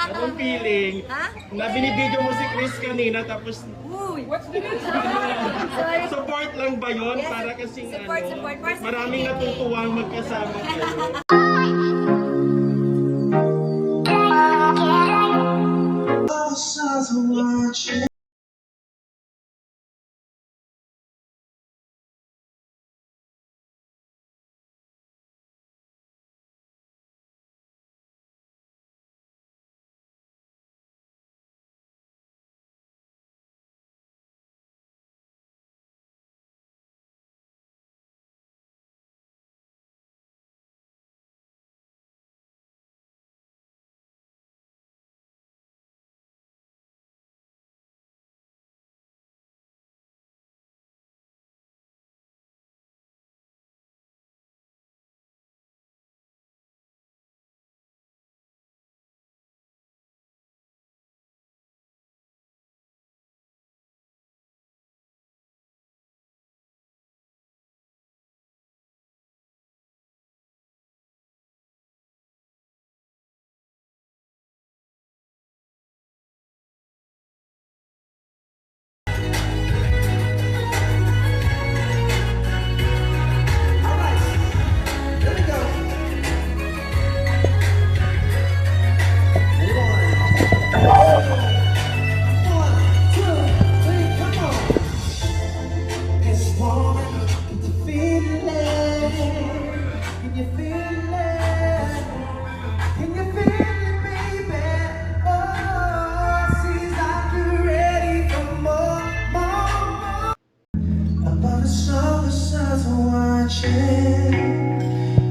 Anong feeling? Ha? Na binibidyo mo si Chris kanina tapos Uy! support lang ba yun? Yes, Para kasing support. maraming natutuwang magkasama kayo.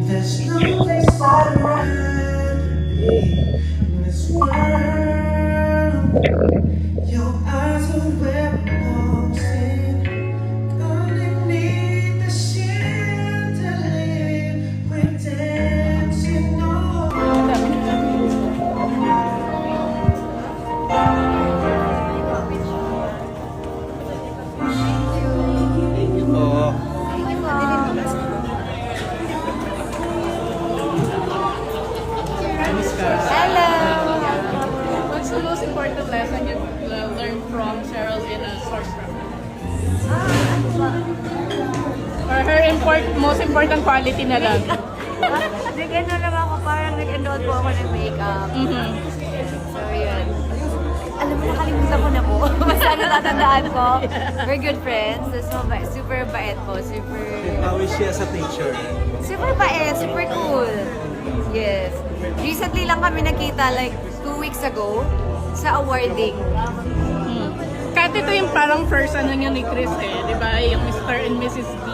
There's no place I'd rather be in this world. Your eyes are where it belongs in. Underneath the chandelier, we're dancing on. What's the most important lesson you learned from Cheryl in a source Ano ba? or her most important quality na lang? Nag-ano lang ako, parang nag-enroll po ako ng makeup. So, yun. Alam mo, nakalimutan ko na po. Basta natatandaan ko. We're good friends. So, super bait po. How is she as a teacher? Super bait. Super cool. Yes. Recently lang kami nakita, like 2 weeks ago, sa awarding. Kahit ito yung parang first ano nyo ni Chris di ba? Yung Mr. and Mrs. B.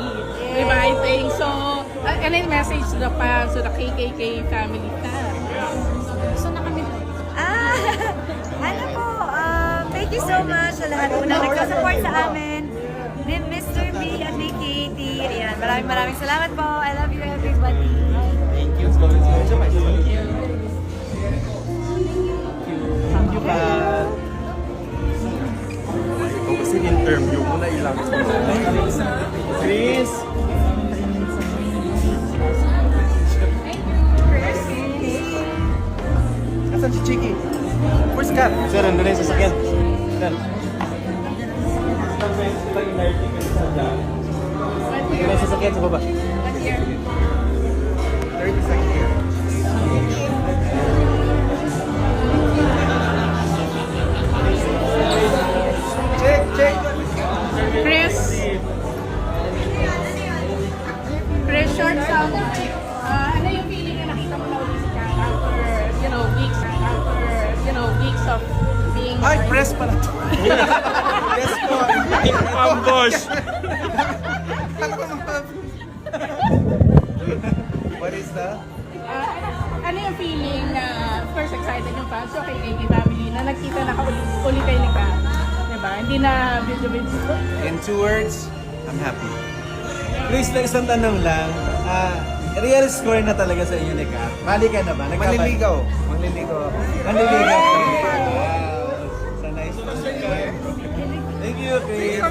Di ba? I think so. Any message to the fans, to the KKK family fans? So na kami. Ano po, thank you so much sa lahat po na nagsusupport sa amin. Ni Mr. B at ni Katie. Ayan, maraming salamat po. I love you everybody. Thank you. Thank you, Pat. Ikaw kasi interview mo na ilang. Chris! Asan si Chiki? Where's Kat? Sir, nandun na yung sasakyan. Sir. Nandun na yung sasakyan sa baba. 30 seconds here. Check! Chris, short sound. Ano yung feeling na nakita mo na ulit si Kat after, weeks of being... Ay, press pala to. Yes po. Ambush! What is that? Ano yung feeling na first excited yung fans o kay KK family na nagkita na ulit kayo ni Kat? Diba? Hindi na video. In 2 words, I'm happy. Chris, na isang tanong lang. Real score na talaga sa inyo ni Kat. Mali ka na ba? Manliligaw. Manliligaw ako. Manliligaw ka. Wow. So nice. Thank you, Chris.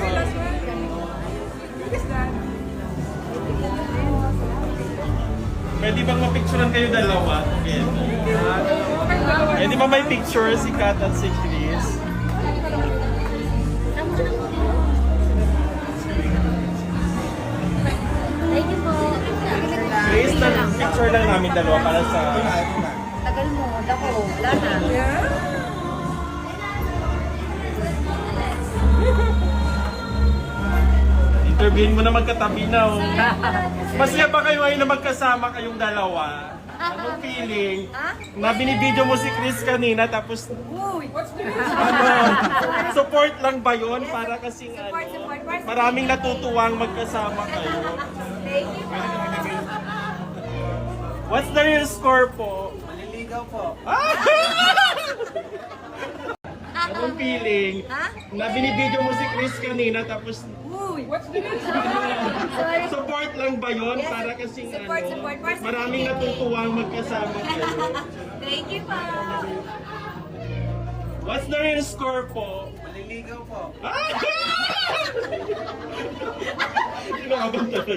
Pwede bang mapicturean kayo dalawa? Okay. Eh, di ba may picture si Kat at si Chris? Thank you po. Chris, picture lang namin dalawa para sa... Tagal mo. Dako. Wala na. Interviewin mo na magkatabi na, oh. Masaya ba kayo ngayon na magkasama kayong dalawa? Anong feeling? Na binibideo mo si Chris kanina tapos... Ano? Support lang ba yun? Para kasing maraming natutuwang magkasama kayo. Thank you po. What's the real score po? Maliligaw po. Anong feeling? Na binibideo mo si Chris kanina tapos... Support lang ba yun? Para kasing Support. maraming natutuwang magkasama kayo. Thank you po. What's the real score po? Maliligaw po. Kinakabahan talaga.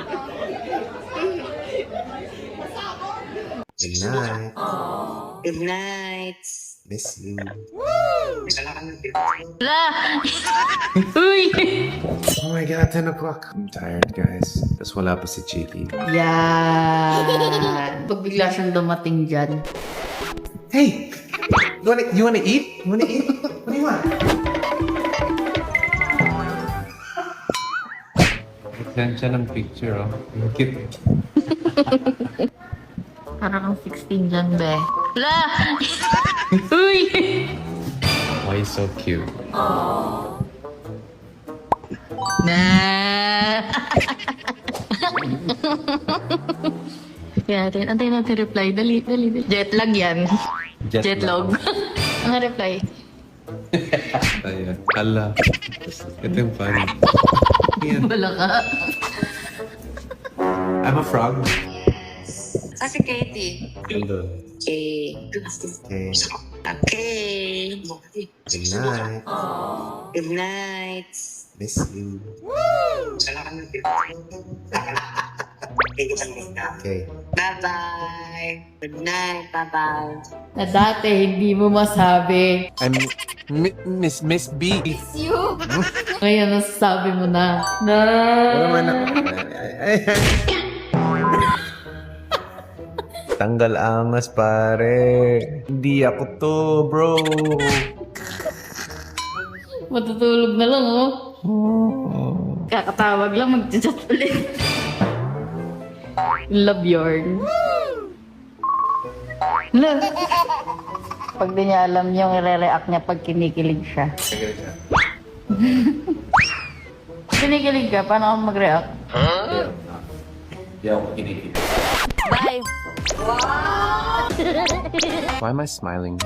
Good night. Good night. Miss you. Uy! Oh my god, 10 o'clock. I'm tired, guys. Tapos wala pa si Chiki. Yan. Pag bigla siyang dumating dyan. Hey! You wanna eat? You wanna eat? What do you want? Send siya ng picture, oh. Cute. Parang 16 dyan, be. La! Uy! Why you so cute? Na! Kaya natin, antayin natin reply. Dali. Jet lag yan. Jet lag. Ang reply. Ayan. Hala. Ito yung funny. Wala ka. I'm a frog. Si Katie. Hello. Okay. Okay. Okay. Good night. Good night. Miss you. Okay. Bye-bye. Good night. Bye-bye. Na dati, hindi mo masabi. I'm Miss B. You? Ngayon, nasasabi mo na. Na. Ano naman ako? Tanggal angas, pare. Hindi ako to, bro. Matutulog na lang, oh. Kakatawag lang, mag-chat ulit. Love yarn. Love. Pag di niya alam yung i-react niya pag kinikilig siya. Kinikilig ka? Paano ako mag-react? Hindi ako kinikilig. Bye! Why am I smiling?